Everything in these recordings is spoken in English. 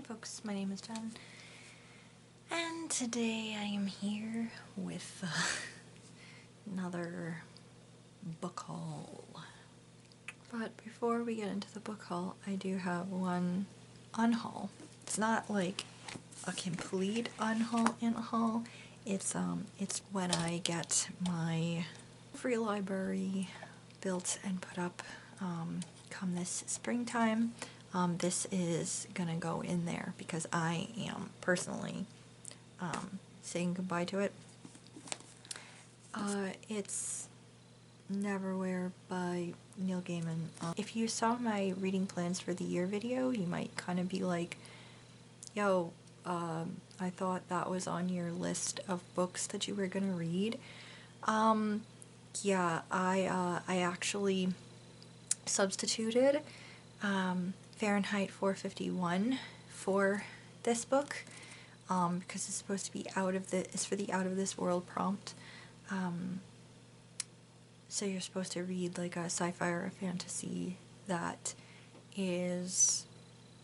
folks, my name is Jen, and today I am here with another book haul. But before we get into the book haul, I do have one unhaul. It's not like a complete unhaul in a haul. It's when I get my free library built and put up come this springtime. This is gonna go in there because I am personally saying goodbye to it. It's Neverwhere by Neil Gaiman. If you saw my reading plans for the year video, you might kind of be like, yo, I thought that was on your list of books that you were gonna read. Yeah, I actually substituted Fahrenheit 451 for this book because it's supposed to be it's for the out of this world prompt. So you're supposed to read like a sci-fi or a fantasy that is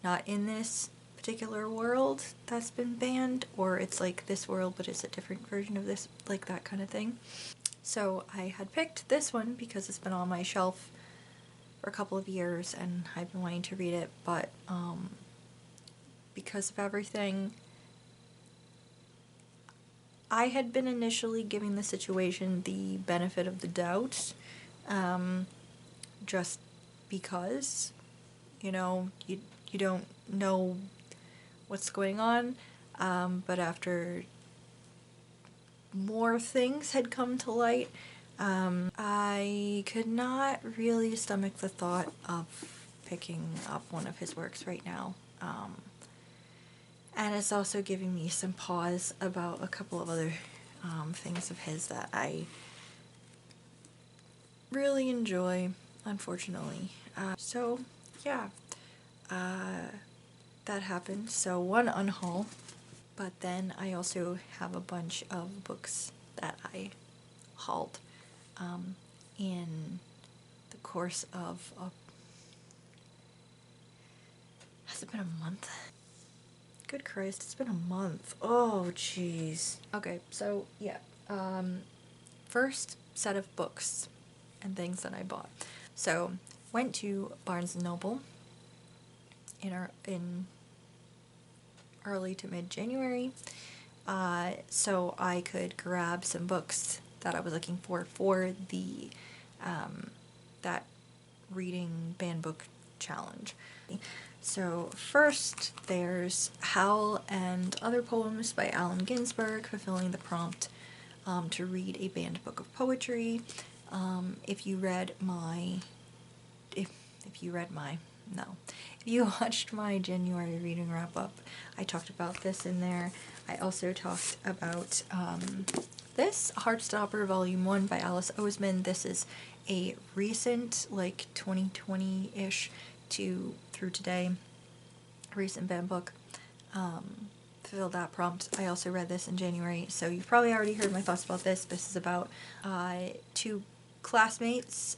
not in this particular world that's been banned, or it's like this world but it's a different version of this, like that kind of thing. So I had picked this one because it's been on my shelf for a couple of years and I've been wanting to read it, but because of everything, I had been initially giving the situation the benefit of the doubt, just because, you know, you don't know what's going on, but after more things had come to light, I could not really stomach the thought of picking up one of his works right now. And it's also giving me some pause about a couple of other things of his that I really enjoy, unfortunately. So yeah, that happened. So one unhaul, but then I also have a bunch of books that I hauled in the course of has it been a month? Good Christ, it's been a month. Oh jeez. Okay, so yeah, first set of books and things that I bought. So went to Barnes & Noble in early to mid-January, so I could grab some books that I was looking for the that reading banned book challenge. So first there's Howl and Other Poems by Allen Ginsberg, fulfilling the prompt to read a banned book of poetry. If you watched my January reading wrap up, I talked about this in there. I also talked about this, Heartstopper Volume 1 by Alice Oseman. This is a recent, like 2020-ish through today, recent banned book. Fulfilled that prompt. I also read this in January, so you've probably already heard my thoughts about this. This is about two classmates,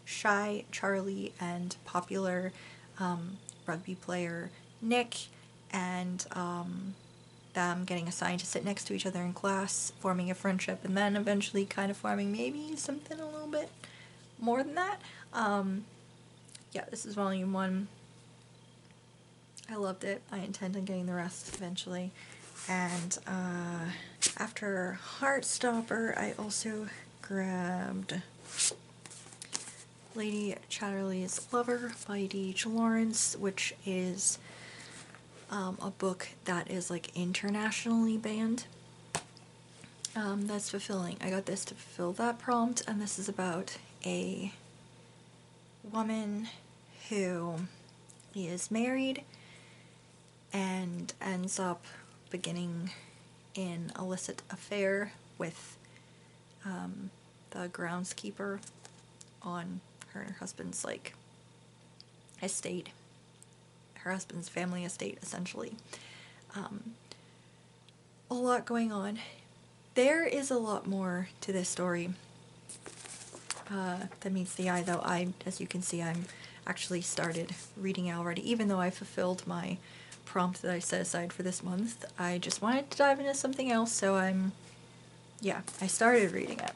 shy Charlie and popular rugby player Nick, and them getting assigned to sit next to each other in class, forming a friendship, and then eventually kind of forming maybe something a little bit more than that. Yeah, this is volume 1. I loved it. I intend on getting the rest eventually. And after Heartstopper, I also grabbed Lady Chatterley's Lover by D.H. Lawrence, which is a book that is like internationally banned. That's fulfilling. I got this to fulfill that prompt, and this is about a woman who is married and ends up beginning an illicit affair with the groundskeeper on her and her husband's like estate, her husband's family estate, essentially. A lot going on. There is a lot more to this story that meets the eye, though. As you can see, I'm actually started reading it already, even though I fulfilled my prompt that I set aside for this month. I just wanted to dive into something else, so I started reading it.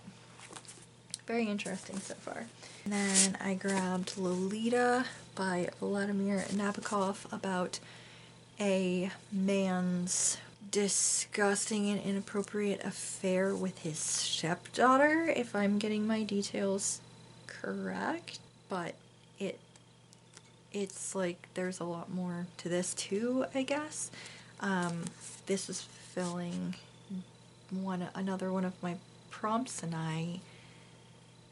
Very interesting so far. And then I grabbed Lolita by Vladimir Nabokov, about a man's disgusting and inappropriate affair with his stepdaughter, if I'm getting my details correct. But it's like there's a lot more to this too, I guess. This was fulfilling another one of my prompts, and I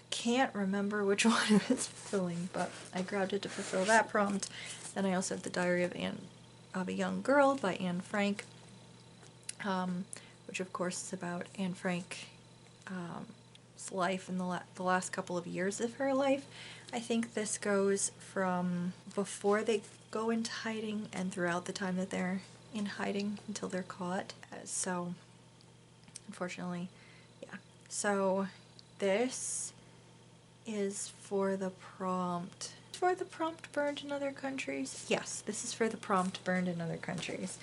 can't remember which one it was fulfilling, but I grabbed it to fulfill that prompt. Then I also have The Diary of a Young Girl by Anne Frank, which of course is about Anne Frank's life in the last couple of years of her life. I think this goes from before they go into hiding and throughout the time that they're in hiding until they're caught. So, unfortunately, yeah. So, this is for the prompt. For the prompt burned in other countries? Yes, this is for the prompt burned in other countries.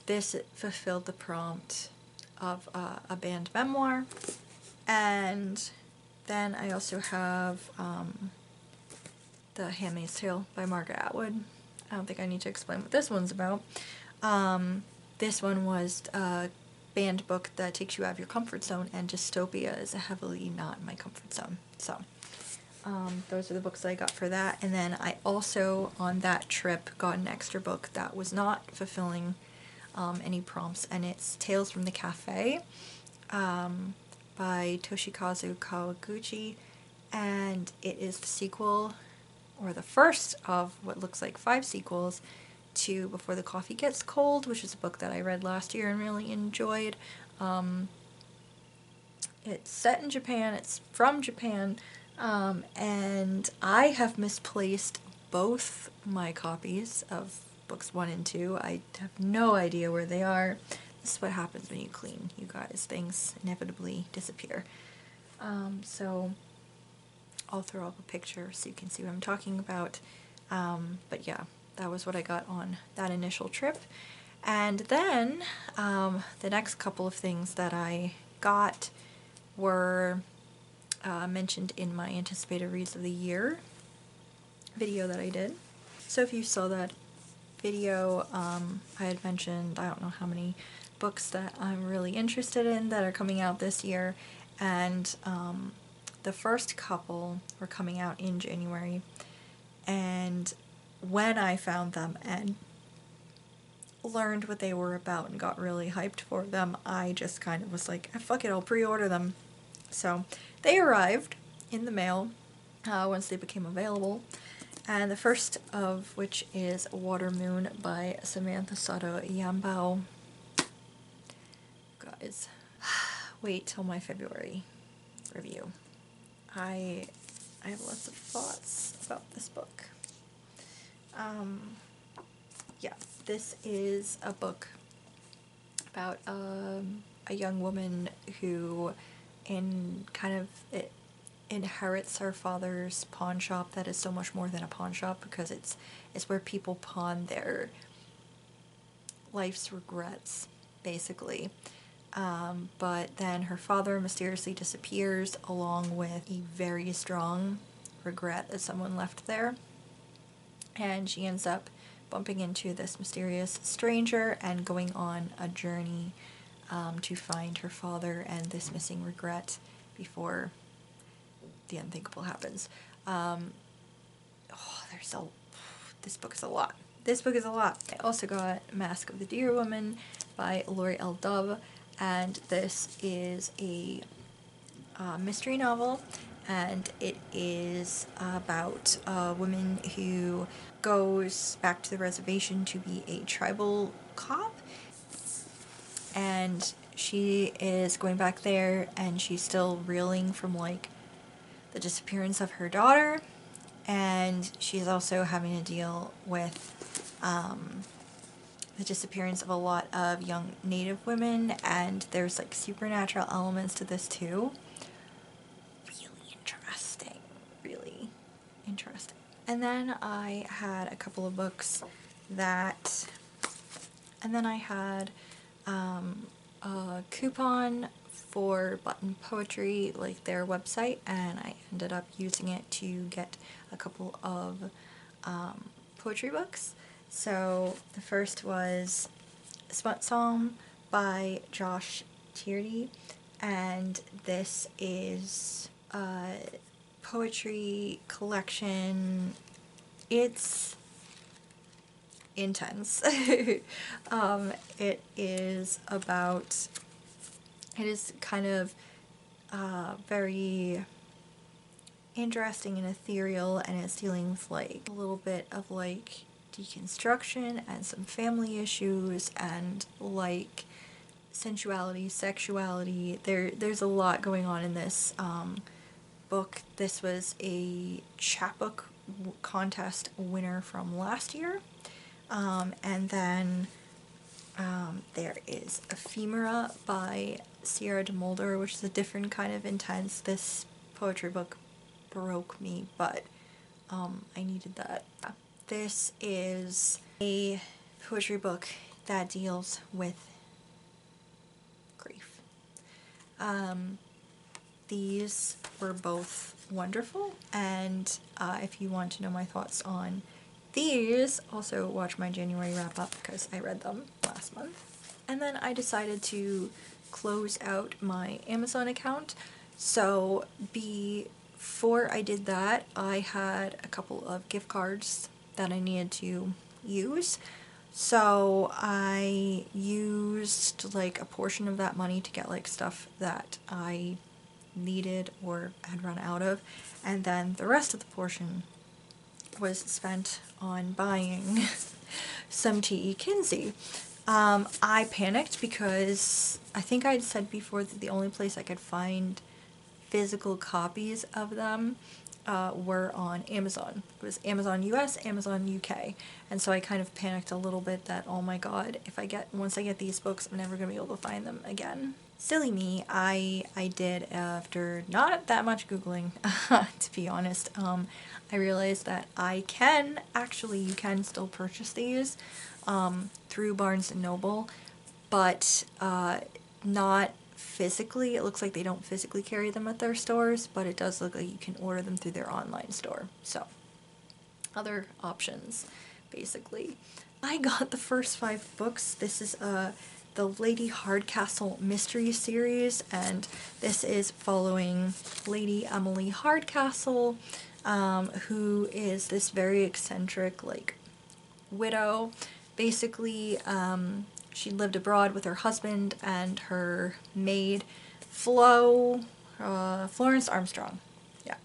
This fulfilled the prompt of a banned memoir. And then I also have The Handmaid's Tale by Margaret Atwood. I don't think I need to explain what this one's about. This one was a banned book that takes you out of your comfort zone, and dystopia is heavily not in my comfort zone. So those are the books that I got for that. And then I also, on that trip, got an extra book that was not fulfilling any prompts, and it's Tales from the Cafe by Toshikazu Kawaguchi, and it is the sequel, or the first of what looks like 5 sequels, to Before the Coffee Gets Cold, which is a book that I read last year and really enjoyed. It's set in Japan, it's from Japan, and I have misplaced both my copies of books 1 and 2. I have no idea where they are. This is what happens when you clean, you guys. Things inevitably disappear. So I'll throw up a picture so you can see what I'm talking about. But yeah, that was what I got on that initial trip. And then the next couple of things that I got were mentioned in my anticipated reads of the year video that I did. So if you saw that video, I had mentioned, I don't know how many books that I'm really interested in that are coming out this year, and the first couple were coming out in January, and when I found them and learned what they were about and got really hyped for them, I just kind of was like, fuck it, I'll pre-order them. So they arrived in the mail once they became available, and the first of which is Water Moon by Samantha Sato Yambao. Guys, wait till my February review. I have lots of thoughts about this book. Yeah, this is a book about a young woman who inherits her father's pawn shop that is so much more than a pawn shop, because it's where people pawn their life's regrets, basically. But then her father mysteriously disappears, along with a very strong regret that someone left there. And she ends up bumping into this mysterious stranger and going on a journey to find her father and this missing regret before the unthinkable happens. This book is a lot. This book is a lot. I also got Mask of the Deer Woman by Lori L. Dove, and this is a mystery novel, and it is about a woman who goes back to the reservation to be a tribal cop, and she is going back there and she's still reeling from like the disappearance of her daughter, and she's also having to deal with the disappearance of a lot of young Native women, and there's like supernatural elements to this too. Really interesting. And then I had a couple of books that. And then I had a coupon for Button Poetry, like their website, and I ended up using it to get a couple of poetry books. So the first was Smut Psalm by Josh Tierney, and this is a poetry collection. It's intense. It is about, it is kind of very interesting and ethereal, and it's dealing with like a little bit of like deconstruction and some family issues and like sensuality, sexuality. There's a lot going on in this book. This was a chapbook contest winner from last year. And then there is Ephemera by Sierra de Mulder, which is a different kind of intense. This poetry book broke me, but I needed that. This is a poetry book that deals with grief. These were both wonderful, and if you want to know my thoughts on these, also watch my January wrap-up because I read them last month. And then I decided to close out my Amazon account. So before I did that, I had a couple of gift cards that I needed to use. So I used like a portion of that money to get like stuff that I needed or had run out of, and then the rest of the portion was spent on buying some T.E. Kinsey. I panicked because I think I'd said before that the only place I could find physical copies of them were on Amazon. It was Amazon US, Amazon UK, and so I kind of panicked a little bit that, oh my god, once I get these books, I'm never gonna be able to find them again. Silly me, I did, after not that much Googling, to be honest, I realized that you can still purchase these through Barnes & Noble, but not physically. It looks like they don't physically carry them at their stores, but it does look like you can order them through their online store. So, other options, basically. I got the first 5 books. This is the Lady Hardcastle mystery series, and this is following Lady Emily Hardcastle, who is this very eccentric, like, widow. Basically, she lived abroad with her husband and her maid, Florence Armstrong. Yeah.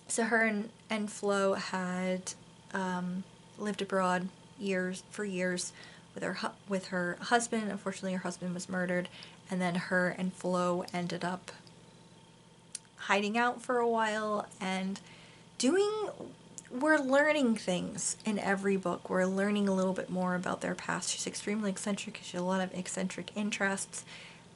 So her and Flo had lived abroad for years with her husband. Unfortunately, her husband was murdered, and then her and Flo ended up hiding out for a while and we're learning things in every book. We're learning a little bit more about their past. She's extremely eccentric. She has a lot of eccentric interests,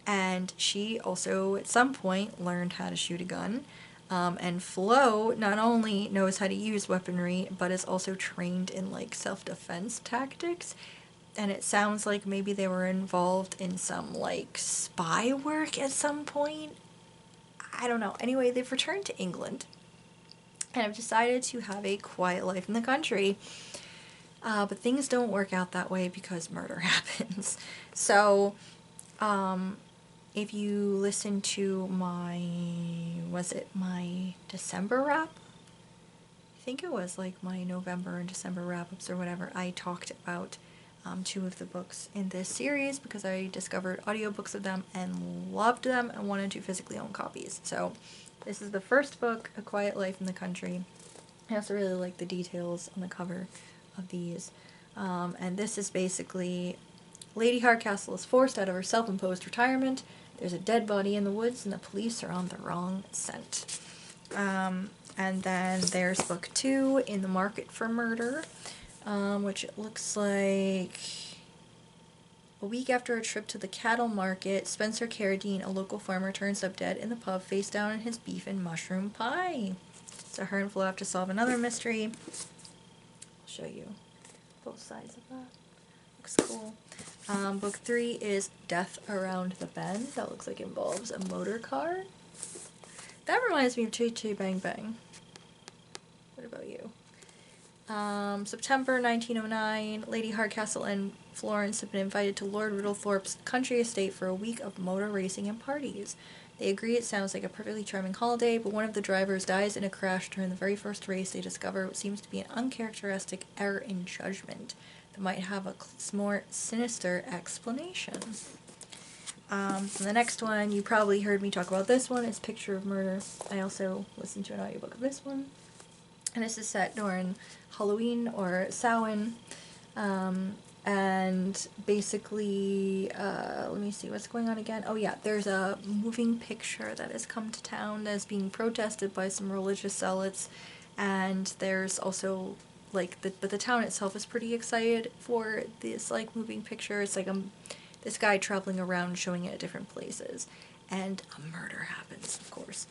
and she also at some point learned how to shoot a gun. And Flo not only knows how to use weaponry, but is also trained in like self-defense tactics. And it sounds like maybe they were involved in some like spy work at some point. I don't know. Anyway, they've returned to England and have decided to have a quiet life in the country. But things don't work out that way because murder happens. So, if you listen to my December wrap? I think it was like my November and December wrap-ups or whatever. I talked about 2 of the books in this series because I discovered audiobooks of them and loved them and wanted to physically own copies. So this is the first book, A Quiet Life in the Country. I also really like the details on the cover of these. And this is basically Lady Hardcastle is forced out of her self-imposed retirement. There's a dead body in the woods and the police are on the wrong scent. And then there's book 2, In the Market for Murder, which it looks like a week after a trip to the cattle market, Spencer Carradine, a local farmer, turns up dead in the pub, face down in his beef and mushroom pie. So her and Flo have to solve another mystery. I'll show you both sides of that. Looks cool. Book 3 is Death Around the Bend. That looks like it involves a motor car. That reminds me of Chee Chee Bang Bang. What about you? September 1909, Lady Hardcastle and Florence have been invited to Lord Riddlethorpe's country estate for a week of motor racing and parties. They agree it sounds like a perfectly charming holiday, but one of the drivers dies in a crash during the very first race. They discover what seems to be an uncharacteristic error in judgment that might have a more sinister explanation. And the next one, you probably heard me talk about this one, is Picture of Murder. I also listened to an audiobook of this one. And this is set during Halloween or Samhain. And basically, let me see what's going on again. Oh yeah, there's a moving picture that has come to town that is being protested by some religious zealots. And there's also, like, but the town itself is pretty excited for this, like, moving picture. It's like this guy traveling around showing it at different places. And a murder happens, of course.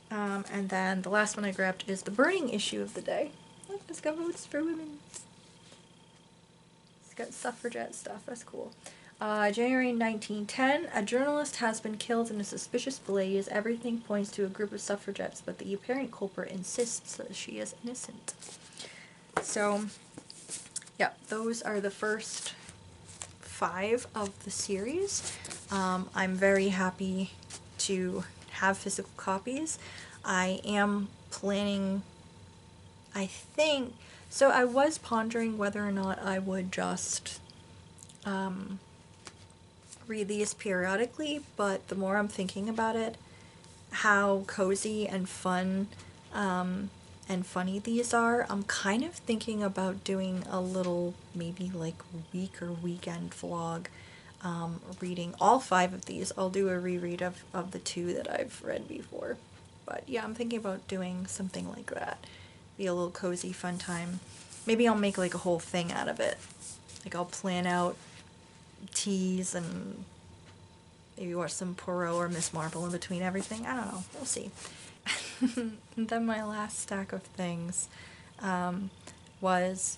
And then the last one I grabbed is the burning issue of the day. Look, Discover Votes for Women. It's got suffragette stuff. That's cool. January 1910, a journalist has been killed in a suspicious blaze. Everything points to a group of suffragettes, but the apparent culprit insists that she is innocent. So, yeah, those are the first 5 of the series. I'm very happy to have physical copies. I am planning, I think, so I was pondering whether or not I would just read these periodically, but the more I'm thinking about it, how cozy and fun and funny these are, I'm kind of thinking about doing a little, maybe like week or weekend vlog, reading all 5 of these. I'll do a reread of the 2 that I've read before. But yeah, I'm thinking about doing something like that. Be a little cozy, fun time. Maybe I'll make like a whole thing out of it. Like I'll plan out teas and maybe watch some Poirot or Miss Marple in between everything. I don't know. We'll see. And then my last stack of things was...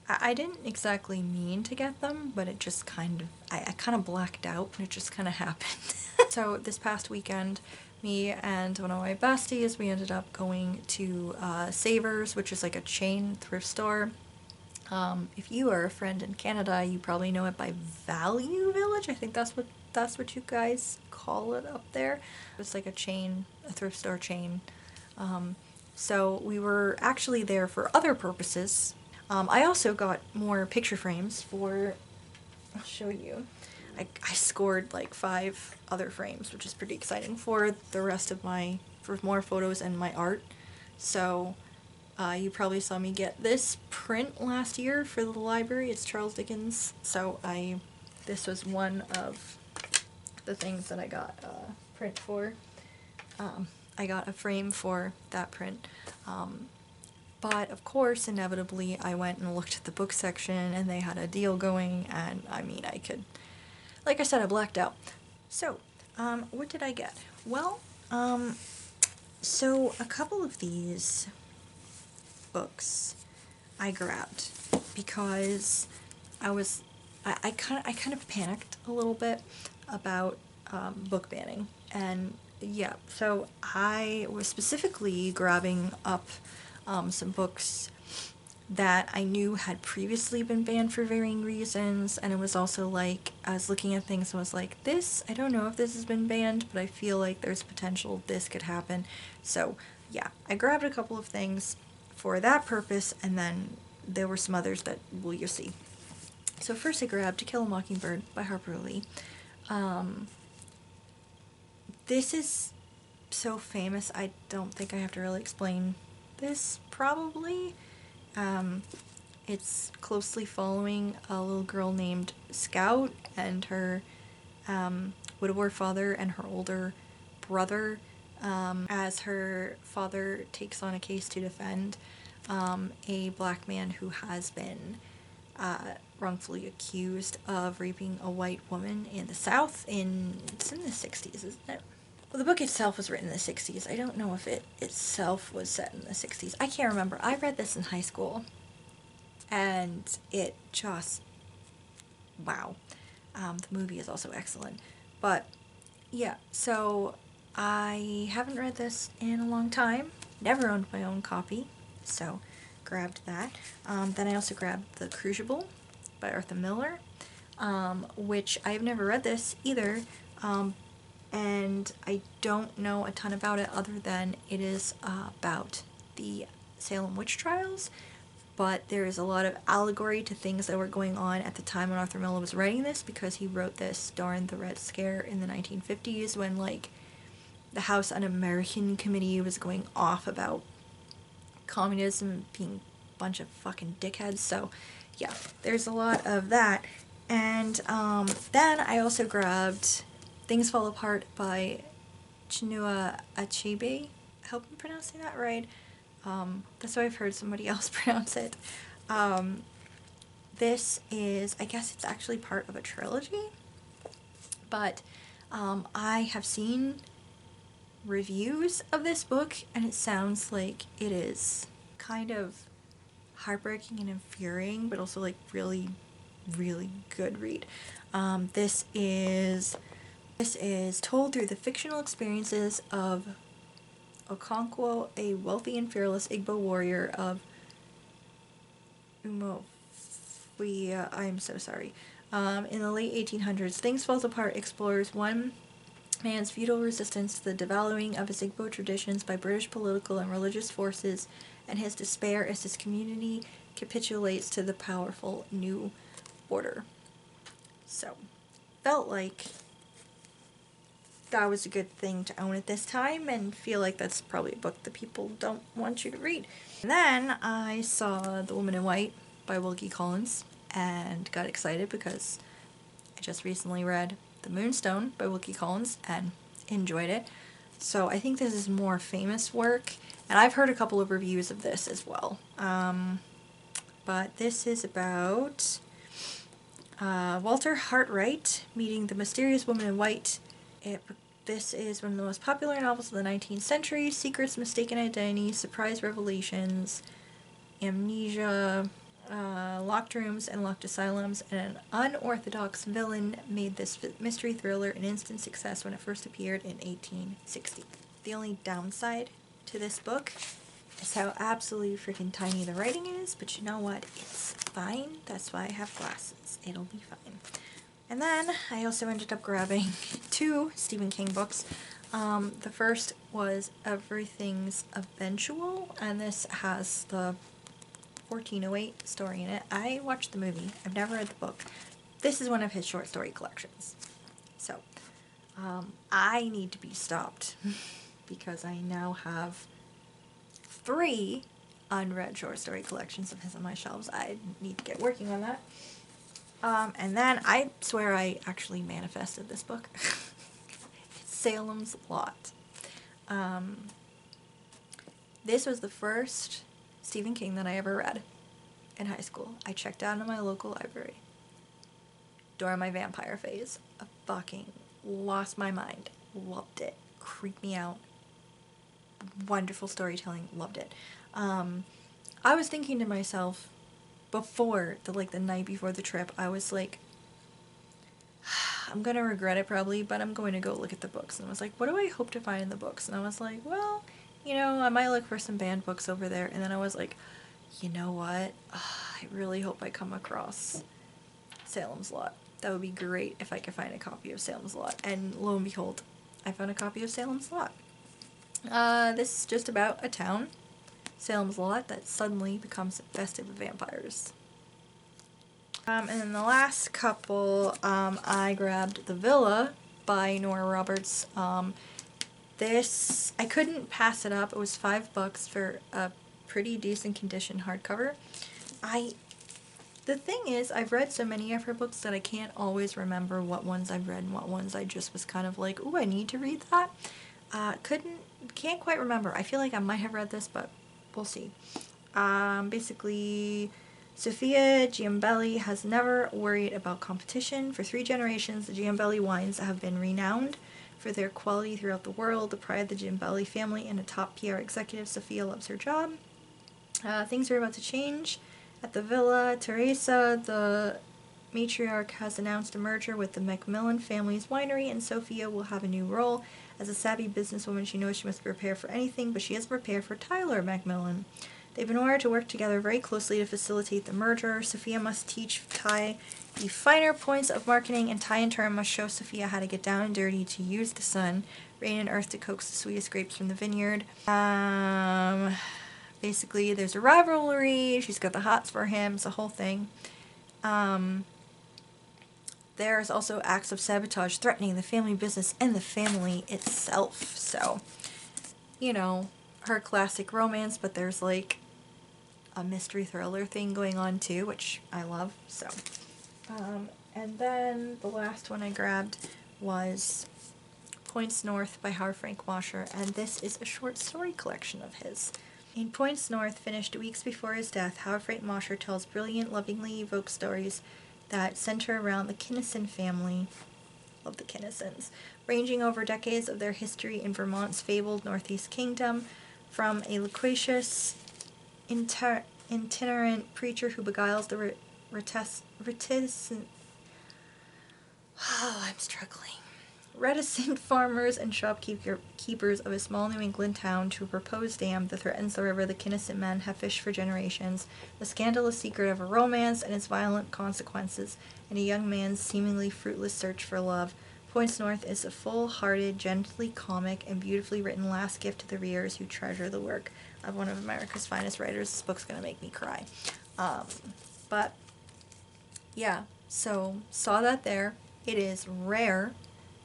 I didn't exactly mean to get them, but it just kind of... I kind of blacked out and it just kind of happened. So this past weekend, me and one of my besties, we ended up going to Savers, which is like a chain thrift store. If you are a friend in Canada, you probably know it by Value Village. I think that's what you guys call it up there. It's like a chain, a thrift store chain. So we were actually there for other purposes. I also got more picture frames for, I'll show you. I scored like 5 other frames, which is pretty exciting for the rest of for more photos and my art. So you probably saw me get this print last year for the library. It's Charles Dickens. So this was one of the things that I got print for. I got a frame for that print. But of course, inevitably, I went and looked at the book section and they had a deal going, and I mean, like I said, I blacked out. So, what did I get? Well, so a couple of these books I grabbed because I kind of panicked a little bit about book banning, and yeah, so I was specifically grabbing up some books that I knew had previously been banned for varying reasons, and it was also like, I was looking at things and was like, this, I don't know if this has been banned, but I feel like there's potential this could happen. So yeah, I grabbed a couple of things for that purpose, and then there were some others that, well, you'll see. So first I grabbed To Kill a Mockingbird by Harper Lee. This is so famous, I don't think I have to really explain this, probably. It's closely following a little girl named Scout and her widower father and her older brother, as her father takes on a case to defend a black man who has been wrongfully accused of raping a white woman in the South. It's in the 60s, isn't it? Well, the book itself was written in the 60s. I don't know if it itself was set in the 60s. I can't remember. I read this in high school. and it just, wow. The movie is also excellent. But yeah, so I haven't read this in a long time. Never owned my own copy, so grabbed that. Then I also grabbed The Crucible by Arthur Miller, which I've never read this either, and I don't know a ton about it other than it is about the Salem witch trials, but there is a lot of allegory to things that were going on at the time when Arthur Miller was writing this, because he wrote this during the Red Scare in the 1950s when, like, the House Un-American Committee was going off about communism being a bunch of fucking dickheads. So yeah, there's a lot of that. And then I also grabbed Things Fall Apart by Chinua Achebe. I hope I'm pronouncing that right. That's why I've heard somebody else pronounce it. This is, I guess it's actually part of a trilogy, but I have seen reviews of this book, and it sounds like it is kind of heartbreaking and infuriating, but also like really, really good read. This is told through the fictional experiences of Okonkwo, a wealthy and fearless Igbo warrior of I am so sorry. In the late 1800s, Things Falls Apart explores one man's futile resistance to the devaluing of his Igbo traditions by British political and religious forces, and his despair as his community capitulates to the powerful new order. So, felt like that was a good thing to own at this time, and feel like that's probably a book that people don't want you to read. And then I saw The Woman in White by Wilkie Collins and got excited because I just recently read The Moonstone by Wilkie Collins and enjoyed it. So I think this is more famous work, and I've heard a couple of reviews of this as well. But this is about Walter Hartwright meeting the mysterious woman in white. This is one of the most popular novels of the 19th century. Secrets, mistaken identity, surprise revelations, amnesia, locked rooms and locked asylums, and an unorthodox villain made this mystery thriller an instant success when it first appeared in 1860. The only downside to this book is how absolutely freaking tiny the writing is, but you know what? It's fine. That's why I have glasses. It'll be fine. And then I also ended up grabbing 2 Stephen King books. The first was Everything's Eventual, and this has the 1408 story in it. I watched the movie. I've never read the book. This is one of his short story collections. So, I need to be stopped because I now have 3 unread short story collections of his on my shelves. I need to get working on that. And then I swear I actually manifested this book. It's Salem's Lot. This was the first Stephen King that I ever read in high school. I checked out in my local library during my vampire phase. I fucking lost my mind. Loved it. Creeped me out. Wonderful storytelling. Loved it. I was thinking to myself before the night before the trip, I was like, I'm gonna regret it probably, but I'm going to go look at the books. And I was like, what do I hope to find in the books? And I was like, well, I might look for some banned books over there. And then I was like, you know what? I really hope I come across Salem's Lot. That would be great if I could find a copy of Salem's Lot. And lo and behold, I found a copy of Salem's Lot. This is just about a town, Salem's Lot, that suddenly becomes infested with vampires. And then the last couple, I grabbed The Villa by Nora Roberts. This, I couldn't pass it up. It was $5 for a pretty decent condition hardcover. The thing is, I've read so many of her books that I can't always remember what ones I've read and what ones I just was kind of like, ooh, I need to read that. Can't quite remember. I feel like I might have read this, but we'll see. Basically, Sophia Giambelli has never worried about competition. For 3 generations, the Giambelli wines have been renowned for their quality throughout the world. The pride of the Giambelli family and a top PR executive, Sophia loves her job. Things are about to change At the villa, Teresa, the matriarch, has announced a merger with the Macmillan family's winery, and Sophia will have a new role. As a savvy businesswoman, she knows she must prepare for anything, but she has prepared for Tyler Macmillan. They've been ordered to work together very closely to facilitate the merger. Sophia must teach Ty the finer points of marketing, and Ty in turn must show Sophia how to get down and dirty to use the sun, rain, and earth to coax the sweetest grapes from the vineyard. Basically, there's a rivalry. She's got the hots for him. It's a whole thing. There's also acts of sabotage threatening the family business and the family itself. So, you know, her classic romance, but there's like a mystery thriller thing going on too, which I love. So, and then the last one I grabbed was Points North by Howard Frank Washer, and this is a short story collection of his. In Points North, finished weeks before his death, Howard Frank Washer tells brilliant, lovingly evoked stories that center around the Kinnison family. Love the Kinnisons. Ranging over decades of their history in Vermont's fabled Northeast Kingdom, from a loquacious, itinerant preacher who beguiles the reticent farmers and shopkeepers of a small New England town to a proposed dam that threatens the river the Kinnison men have fished for generations, the scandalous secret of a romance and its violent consequences, and a young man's seemingly fruitless search for love. Points North is a full-hearted, gently comic, and beautifully written last gift to the readers who treasure the work of one of America's finest writers. This book's gonna make me cry. But, yeah, so saw that there. It is rare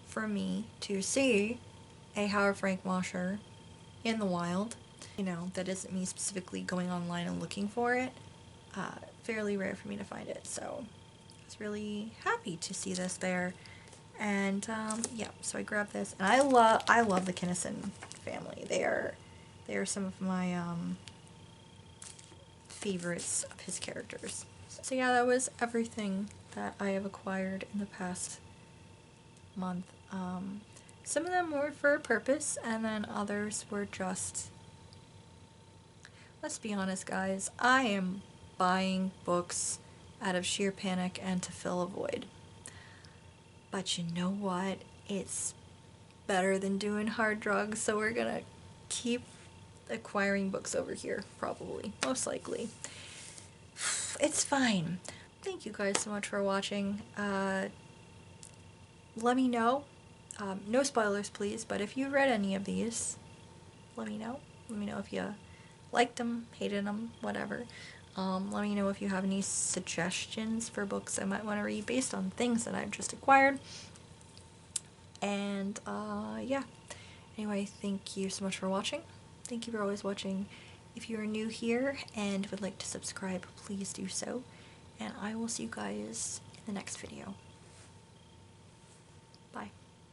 for me to see a Howard Frank Washer in the wild. You know, that isn't me specifically going online and looking for it. Fairly rare for me to find it, so I was really happy to see this there. And yeah, so I grabbed this, and I love the Kinnison family. They are some of my favorites of his characters. So yeah, that was everything that I have acquired in the past month. Some of them were for a purpose, and then others were just, let's be honest guys, I am buying books out of sheer panic and to fill a void. But you know what? It's better than doing hard drugs, so we're gonna keep acquiring books over here, probably, most likely. It's fine. Thank you guys so much for watching. Let me know. No spoilers, please, but if you read any of these, let me know. Let me know if you liked them, hated them, whatever. Let me know if you have any suggestions for books I might want to read based on things that I've just acquired. And, yeah. Anyway, thank you so much for watching. Thank you for always watching. If you are new here and would like to subscribe, please do so. And I will see you guys in the next video.